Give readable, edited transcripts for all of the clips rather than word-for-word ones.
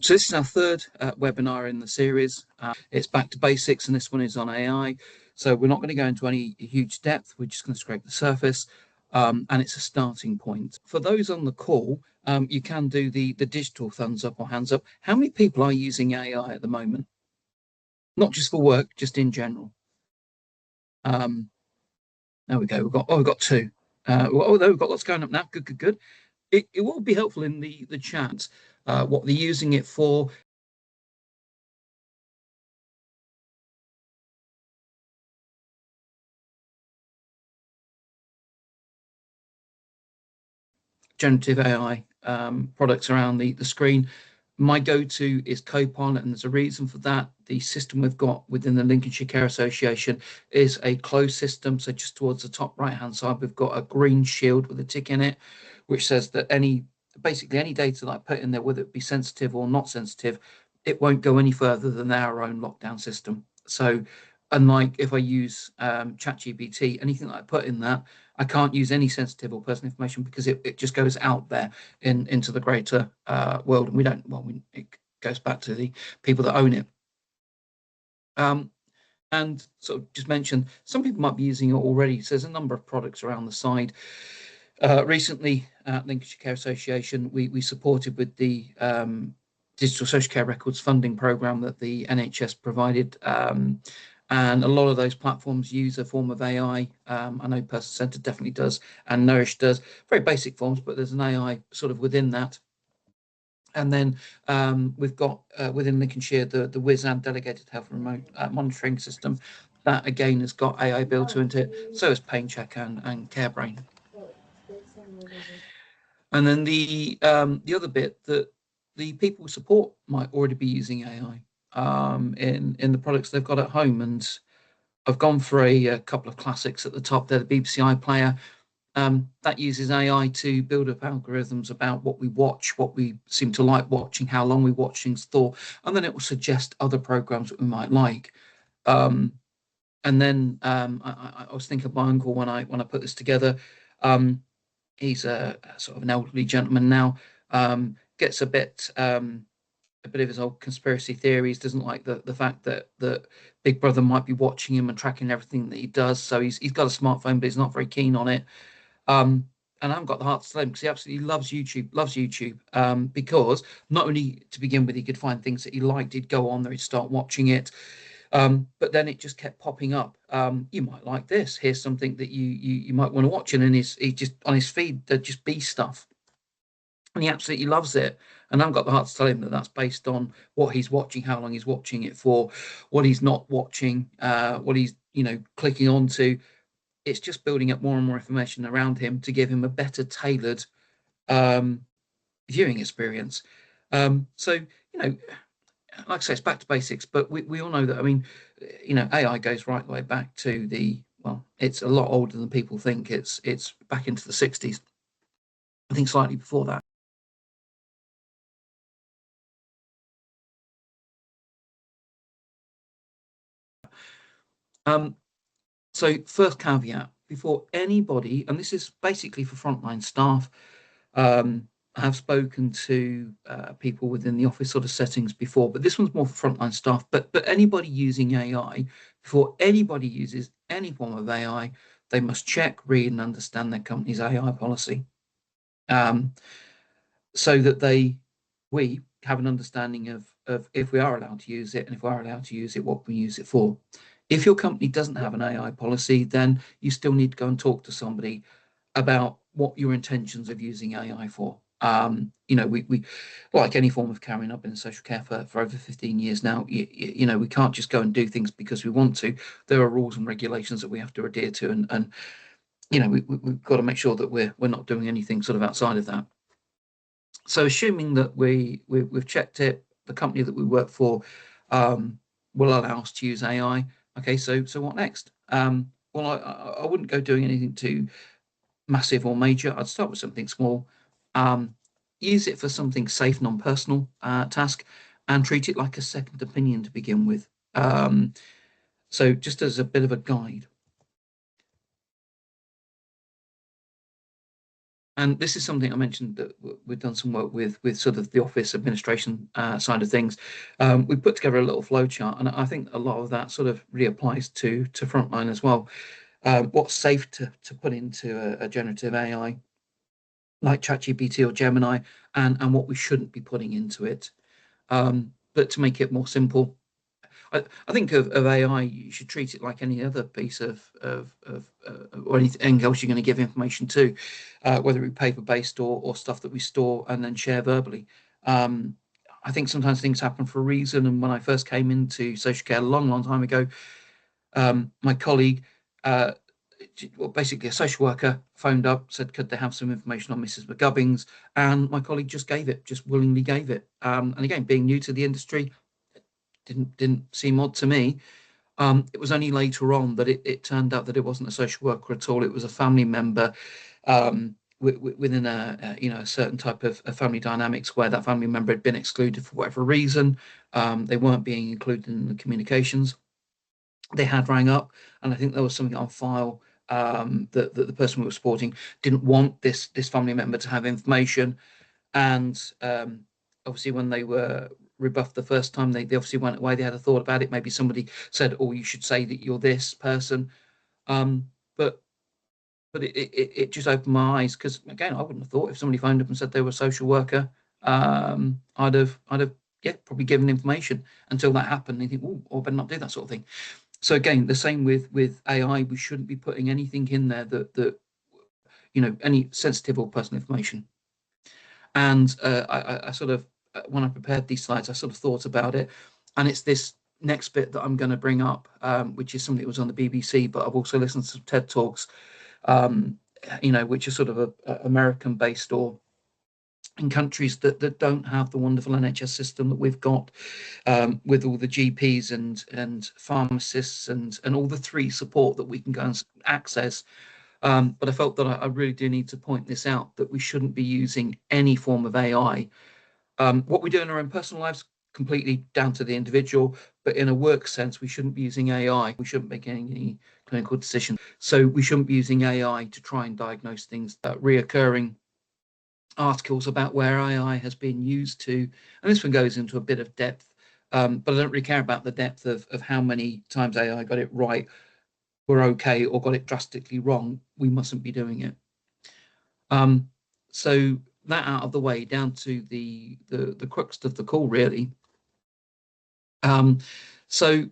So this is our third webinar in the series. It's back to basics, and this one is on AI. So we're not going to go into any huge depth. We're just going to scrape the surface, and it's a starting point. For those on the call, you can do the digital thumbs up or hands up. How many people are using AI at the moment? Not just for work, just in general. There we go. We've got two. There we've got lots going up now. Good, good, good. It will be helpful in the chat what they're using it for. Generative AI products around the screen. My go-to is Copilot, and there's a reason for that. The system we've got within the Lincolnshire Care Association is a closed system. So just towards the top right-hand side, we've got a green shield with a tick in it, which says that basically any data that I put in there, whether it be sensitive or not sensitive, it won't go any further than our own lockdown system. So unlike if I use ChatGPT, anything that I put in that, I can't use any sensitive or personal information because it just goes out there into the greater world, and we don't. Well, it goes back to the people that own it. And sort of just mention, some people might be using it already. So there's a number of products around the side. Recently, at Lincolnshire Care Association, we supported with the Digital Social Care Records funding programme that the NHS provided. And a lot of those platforms use a form of AI. I know Person Centred definitely does, and Nourish does. Very basic forms, but there's an AI sort of within that. And then we've got within Lincolnshire the WIS-AD Delegated Health Remote Monitoring System. That again has got AI built into it. So is PainCheck and CareBrain. And then the other bit that the people who support might already be using AI in the products they've got at home. And I've gone for a couple of classics at the top there. The BBC iPlayer that uses AI to build up algorithms about what we watch, what we seem to like watching, how long we watch things for, and then it will suggest other programs that we might like. And then I was thinking of my uncle when I put this together. He's a sort of an elderly gentleman now. Gets a bit of his old conspiracy theories. Doesn't like the fact that Big Brother might be watching him and tracking everything that he does. So he's got a smartphone, but he's not very keen on it. And I haven't got the heart to tell him because he absolutely loves YouTube, because not only to begin with, he could find things that he liked, he'd go on there, he'd start watching it. But then it just kept popping up. You might like this. Here's something that you might want to watch. And then he just on his feed, there'd just be stuff. And he absolutely loves it. And I've got the heart to tell him that that's based on what he's watching, how long he's watching it for, what he's not watching, what he's clicking onto. It's just building up more and more information around him to give him a better tailored um, viewing experience. So, like I say, it's back to basics, but we all know that. I mean, AI goes right the way back to it's a lot older than people think. It's back into the 60s. I think slightly before that. Um, so first caveat before anybody, and this is basically for frontline staff. I have spoken to people within the office sort of settings before, but this one's more for frontline staff. But anybody using AI, before anybody uses any form of AI, they must check, read, and understand their company's AI policy, um, so that we have an understanding of if we are allowed to use it, and if we are allowed to use it, what we use it for. If your company doesn't have an AI policy, then you still need to go and talk to somebody about what your intentions of using AI for. We like any form of carrying up in social care for over 15 years now. We can't just go and do things because we want to. There are rules and regulations that we have to adhere to, and we've got to make sure that we're not doing anything sort of outside of that. So assuming that we've checked it, the company that we work for will allow us to use AI. Okay, so what next? Well, I wouldn't go doing anything too massive or major. I'd start with something small, use it for something safe, non-personal task, and treat it like a second opinion to begin with. So just as a bit of a guide. And this is something I mentioned that we've done some work with sort of the office administration side of things. We put together a little flow chart, and I think a lot of that sort of really applies to frontline as well. What's safe to put into a generative AI like ChatGPT or Gemini, and what we shouldn't be putting into it. But to make it more simple, I think of AI, you should treat it like any other piece of or anything else you're going to give information to, whether it be paper-based or stuff that we store and then share verbally. Um, I think sometimes things happen for a reason. And when I first came into social care a long, long time ago, my colleague, uh, well, basically a social worker, phoned up, said, could they have some information on Mrs. McGubbins? And my colleague just gave it, just willingly gave it. And again, being new to the industry, didn't seem odd to me. It was only later on that it turned out that it wasn't a social worker at all. It was a family member within a certain type of family dynamics where that family member had been excluded for whatever reason. They weren't being included in the communications. They had rang up, and I think there was something on file that the person we were supporting didn't want this family member to have information. And obviously, when they were rebuffed the first time, they obviously went away. They had a thought about it. Maybe somebody said, "Oh, you should say that you're this person." But it just opened my eyes, because again, I wouldn't have thought if somebody phoned up and said they were a social worker, I'd have yeah, probably given information until that happened. And you think, oh, I better not do that sort of thing. So again, the same with AI. We shouldn't be putting anything in there that any sensitive or personal information. And I sort of, when I prepared these slides, I sort of thought about it, and it's this next bit that I'm going to bring up, which is something that was on the BBC, but I've also listened to some TED Talks, which are sort of American based, or in countries that don't have the wonderful NHS system that we've got, with all the GPs and pharmacists and all the three support that we can go and access. But I felt that I really do need to point this out, that we shouldn't be using any form of AI. What we do in our own personal lives, completely down to the individual, but in a work sense, we shouldn't be using AI. We shouldn't make any clinical decisions. So we shouldn't be using AI to try and diagnose things. Reoccurring articles about where AI has been used to, and this one goes into a bit of depth, but I don't really care about the depth of how many times AI got it right, were okay, or got it drastically wrong. We mustn't be doing it. So that out of the way, down to the crux of the call, really. So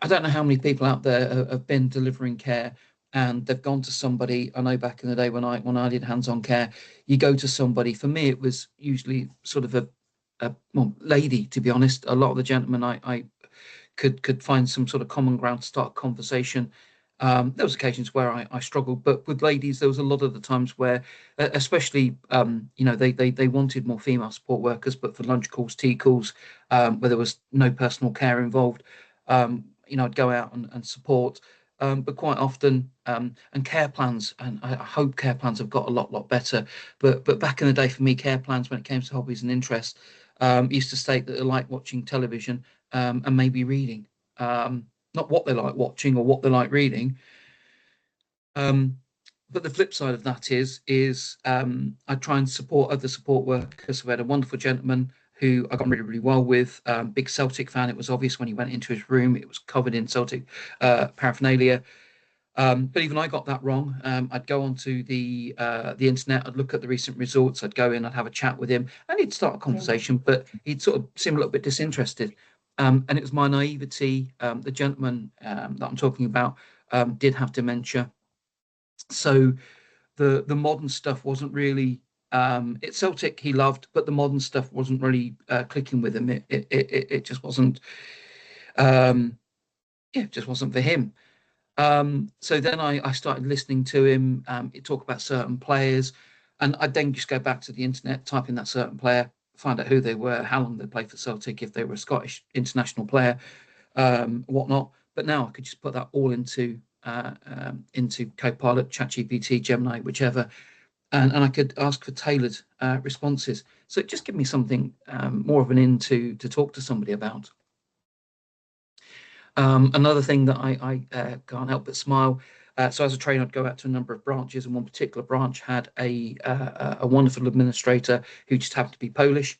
I don't know how many people out there have been delivering care, and they've gone to somebody. I know back in the day when I did hands-on care, you go to somebody. For me, it was usually sort of a lady, to be honest. A lot of the gentlemen I could find some sort of common ground to start a conversation. There was occasions where I struggled, but with ladies, there was a lot of the times where, especially, they wanted more female support workers, but for lunch calls, tea calls, where there was no personal care involved, I'd go out and support. But quite often, and care plans, and I hope care plans have got a lot better. But back in the day, for me, care plans, when it came to hobbies and interests, used to state that they like watching television, and maybe reading. Not what they like watching or what they like reading. But the flip side of that is I try and support other support workers. We had a wonderful gentleman who I got really well with. Big Celtic fan. It was obvious when he went into his room; it was covered in Celtic paraphernalia. But even I got that wrong. I'd go onto the internet, I'd look at the recent results, I'd go in, I'd have a chat with him, and he'd start a conversation, but he'd sort of seem a little bit disinterested. And it was my naivety. The gentleman that I'm talking about did have dementia, so the modern stuff wasn't really. It's Celtic he loved, but the modern stuff wasn't really clicking with him. It just wasn't. Yeah, it just wasn't for him. So then I started listening to him talk about certain players, and I'd then just go back to the internet, type in that certain player, find out who they were, how long they played for Celtic, if they were a Scottish international player, whatnot. But now I could just put that all into Copilot, ChatGPT, Gemini, whichever, and I could ask for tailored responses. So it just gave me something more of an in to talk to somebody about. Another thing that I can't help but smile, So as a trainer, I'd go out to a number of branches, and one particular branch had a wonderful administrator who just happened to be Polish.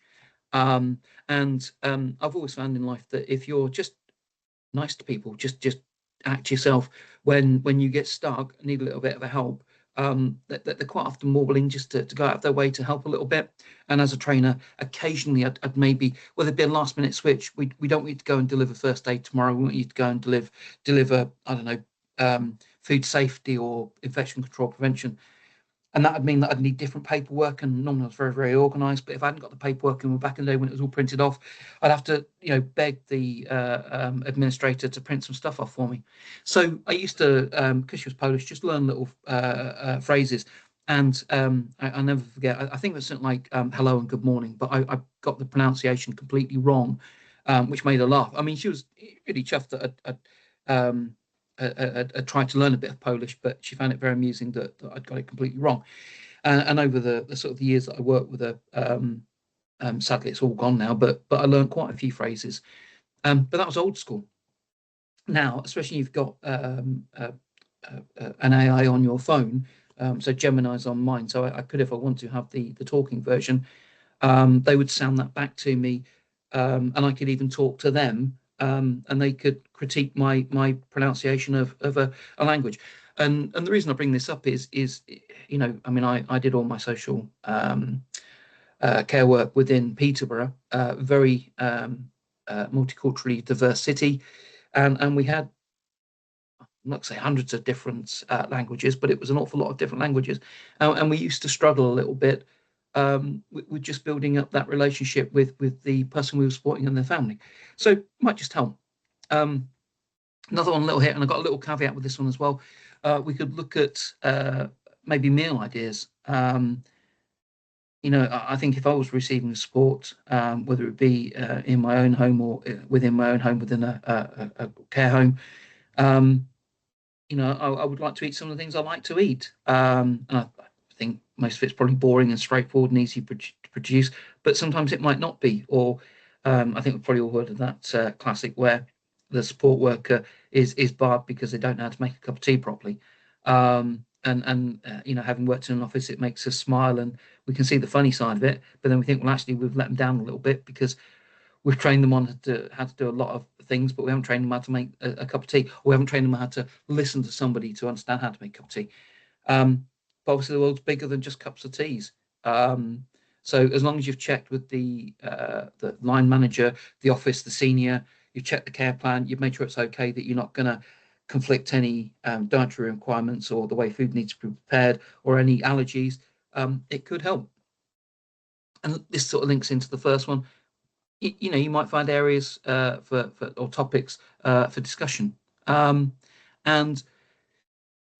And I've always found in life that if you're just nice to people, just act yourself. When you get stuck, need a little bit of a help, that they're quite often more willing just to go out of their way to help a little bit. And as a trainer, occasionally I'd maybe, whether it be a last minute switch, we don't need to go and deliver first aid tomorrow. We want you to go and deliver I don't know, food safety or infection control prevention. And that would mean that I'd need different paperwork, and normally I was very, very organised. But if I hadn't got the paperwork, and back in the day when it was all printed off, I'd have to, beg the administrator to print some stuff off for me. So I used to, because she was Polish, just learn little phrases. And I'll never forget, I think it was something like hello and good morning, but I got the pronunciation completely wrong, which made her laugh. I mean, she was really chuffed that I tried to learn a bit of Polish, but she found it very amusing that I'd got it completely wrong. And over the sort of the years that I worked with her, sadly it's all gone now, but I learned quite a few phrases. But that was old school. Now, especially you've got an AI on your phone, so Gemini's on mine, so I could, if I want to, have the talking version. They would sound that back to me, and I could even talk to them, and they could critique my pronunciation of a language. And the reason I bring this up is I mean, I did all my social care work within Peterborough, very multiculturally diverse city, and we had, I'm not say hundreds of different languages, but it was an awful lot of different languages, and we used to struggle a little bit with just building up that relationship with the person we were supporting and their family. So it might just help. Another one, a little hit, and I got a little caveat with this one as well. We could look at maybe meal ideas. I think if I was receiving support, whether it be in my own home or within my own home, within a care home, I would like to eat some of the things I like to eat. And I think most of it's probably boring and straightforward and easy to produce, but sometimes it might not be. Or I think we've probably all heard of that classic where the support worker is barred because they don't know how to make a cup of tea properly. And having worked in an office, it makes us smile and we can see the funny side of it. But then we think, well, actually, we've let them down a little bit because we've trained them on how to do a lot of things, but we haven't trained them how to make a cup of tea, or we haven't trained them how to listen to somebody to understand how to make a cup of tea. But obviously, the world's bigger than just cups of teas. So as long as you've checked with the line manager, the office, the senior, you've checked the care plan, you've made sure it's okay, that you're not going to conflict any dietary requirements or the way food needs to be prepared or any allergies, it could help. And this sort of links into the first one. You might find areas for or topics for discussion. And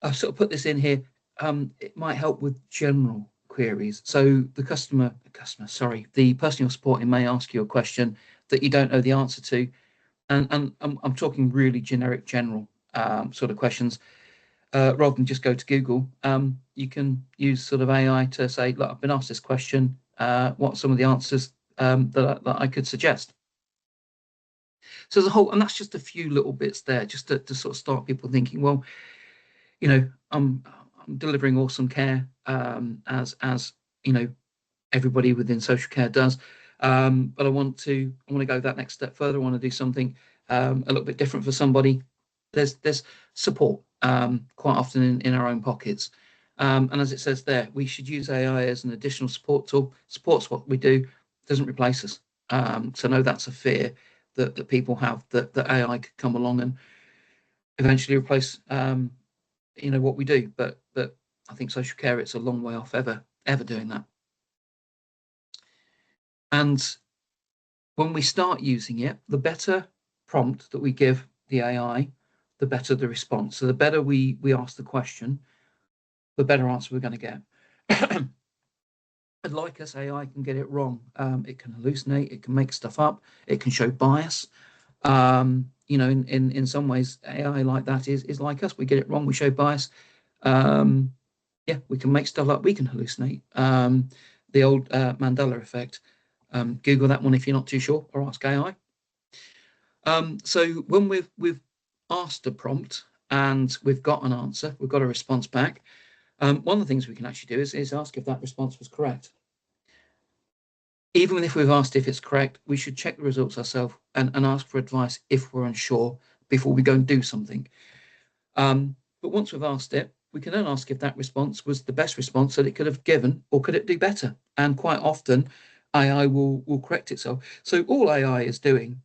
I've sort of put this in here. It might help with general queries. So the the person you're supporting may ask you a question that you don't know the answer to, and I'm talking really generic, general sort of questions. Rather than just go to Google, you can use sort of AI to say, look, I've been asked this question. What are some of the answers that I could suggest? So there's a whole, and that's just a few little bits there, just to sort of start people thinking, well, I'm delivering awesome care, as everybody within social care does, but I want to go that next step further. I want to do something a little bit different for somebody. There's support quite often in our own pockets, and as it says there, we should use AI as an additional support tool. Supports what we do, doesn't replace us. So no, that's a fear that people have, that AI could come along and eventually replace what we do. But I think social care, it's a long way off ever doing that. And when we start using it, the better prompt that we give the AI, the better the response. So the better we ask the question, the better answer we're going to get. And like us, AI can get it wrong. It can hallucinate. It can make stuff up. It can show bias. In some ways, AI like that is like us. We get it wrong. We show bias. We can make stuff up. We can hallucinate. The old Mandela effect. Google that one if you're not too sure, or ask AI. So when we've asked a prompt, and we've got an answer, we've got a response back, one of the things we can actually do is ask if that response was correct. Even if we've asked if it's correct, we should check the results ourselves and ask for advice if we're unsure before we go and do something. But once we've asked it, we can then ask if that response was the best response that it could have given, or could it do better? And quite often, AI will correct itself. So all AI is doing,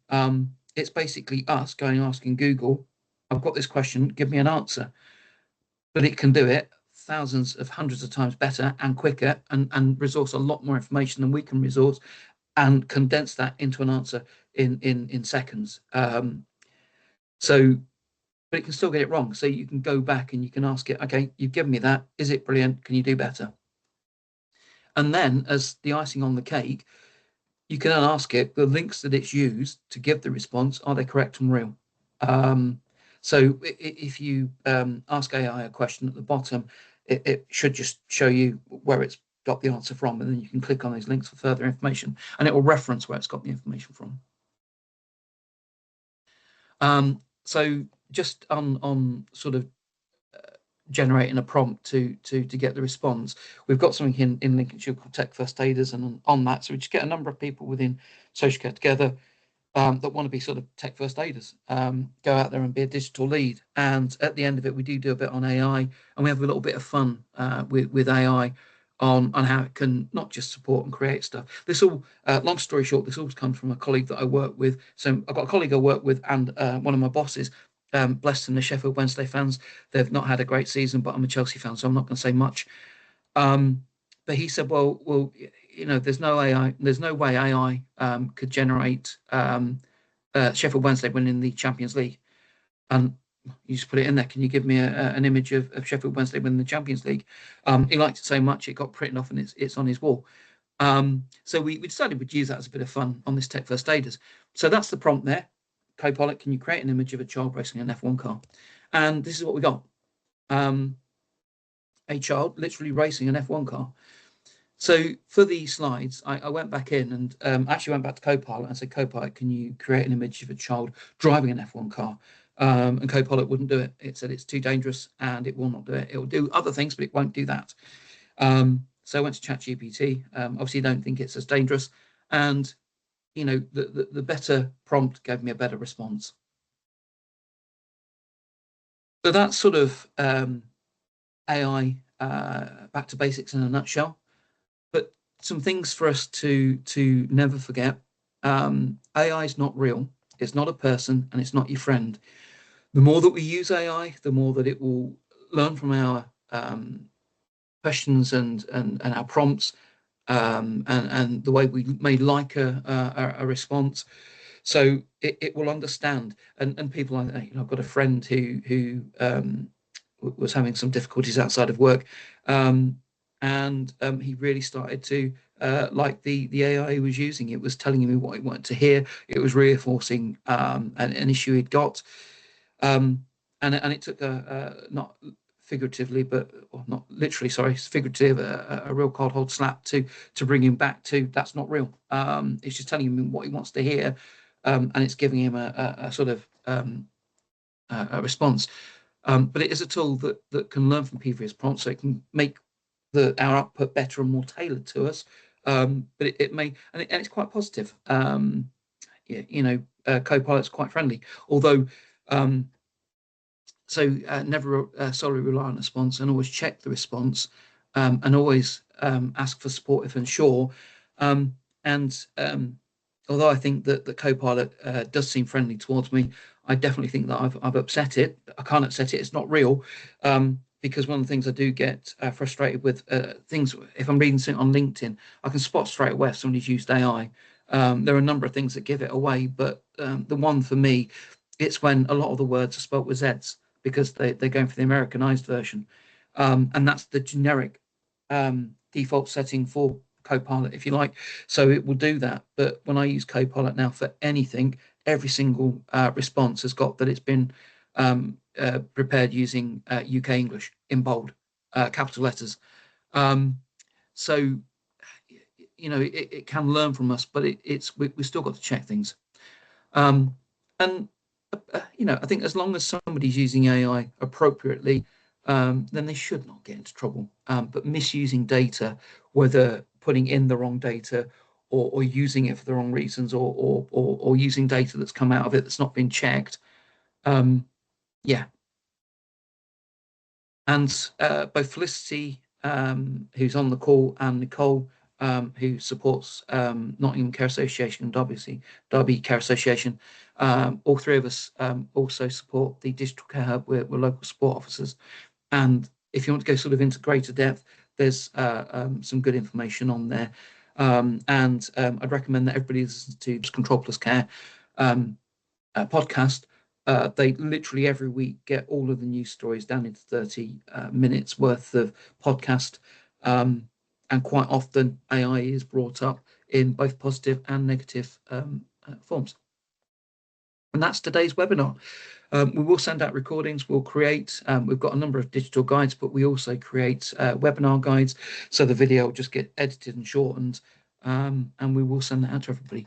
it's basically us asking Google, I've got this question, give me an answer. But it can do it thousands of hundreds of times better and quicker, and resource a lot more information than we can resource, and condense that into an answer in seconds. So but it can still get it wrong. So you can go back and you can ask it, okay, you've given me that. Is it brilliant? Can you do better? And then, as the icing on the cake, you can then ask it the links that it's used to give the response, are they correct and real? So if you ask AI a question at the bottom, it should just show you where it's got the answer from, and then you can click on those links for further information, and it will reference where it's got the information from. So just on sort of generating a prompt to get the response, we've got something in Lincolnshire called Tech First Aiders, and on that, so we just get a number of people within social care together that want to be sort of tech first aiders, go out there and be a digital lead. And at the end of it, we do a bit on AI, and we have a little bit of fun with AI on how it can not just support and create stuff. This all, long story short, this all comes from a colleague that I work with. So I've got a colleague I work with, and one of my bosses. Bless them, the Sheffield Wednesday fans. They've not had a great season, but I'm a Chelsea fan, so I'm not going to say much. But he said, well, there's no AI, there's no way AI could generate Sheffield Wednesday winning the Champions League. And you just put it in there. Can you give me an image of Sheffield Wednesday winning the Champions League? He liked it so much it got printed off and it's on his wall. So we decided we'd use that as a bit of fun on this Tech First Aiders. So that's the prompt there. Copilot, can you create an image of a child racing an F1 car? And this is what we got. A child literally racing an F1 car. So for these slides, I went back in and actually went back to Copilot and said, Copilot, can you create an image of a child driving an F1 car? And Copilot wouldn't do it. It said it's too dangerous and it will not do it. It will do other things, but it won't do that. So I went to ChatGPT. Obviously, don't think it's as dangerous. And, the better prompt gave me a better response. So that's sort of AI back to basics in a nutshell. But some things for us to never forget. AI is not real. It's not a person, and it's not your friend. The more that we use AI, the more that it will learn from our questions and our prompts, and the way we may like a response. So it will understand. And people, I've got a friend who was having some difficulties outside of work, and he really started to like the AI he was using. It was telling him what he wanted to hear. It was reinforcing an issue he'd got, and it took not figuratively, but or not literally, sorry, figurative, a real cold hold slap to bring him back to that's not real. It's just telling him what he wants to hear, and it's giving him a sort of a response. But it is a tool that can learn from previous prompts, so it can make our output better and more tailored to us. But it may, and it's quite positive. Copilot's quite friendly, although never solely rely on a response, and always check the response, and always ask for support if unsure. Although I think that the Copilot does seem friendly towards me, I definitely think that I've upset it. I can't upset it. It's not real. Because one of the things I do get frustrated with things, if I'm reading something on LinkedIn, I can spot straight away if somebody's used AI. There are a number of things that give it away, but the one for me, it's when a lot of the words are spelt with Zs, because they're going for the Americanized version. And that's the generic default setting for Copilot, if you like. So it will do that. But when I use Copilot now for anything, every single response has got that it's been prepared using UK English in bold, capital letters. So, it can learn from us, but we've still got to check things. And I think as long as somebody's using AI appropriately, then they should not get into trouble. But misusing data, whether putting in the wrong data or using it for the wrong reasons, or using data that's come out of it that's not been checked, um, yeah. And both Felicity, who's on the call, and Nicole, who supports Nottingham Care Association and Derby Care Association, all three of us also support the Digital Care Hub. We're local support officers. And if you want to go sort of into greater depth, there's some good information on there. And I'd recommend that everybody listens to Control Plus Care podcast. They literally every week get all of the news stories down into 30 minutes worth of podcast. And quite often AI is brought up in both positive and negative forms. And that's today's webinar. We will send out recordings. We've got a number of digital guides, but we also create webinar guides. So the video will just get edited and shortened, and we will send that out to everybody.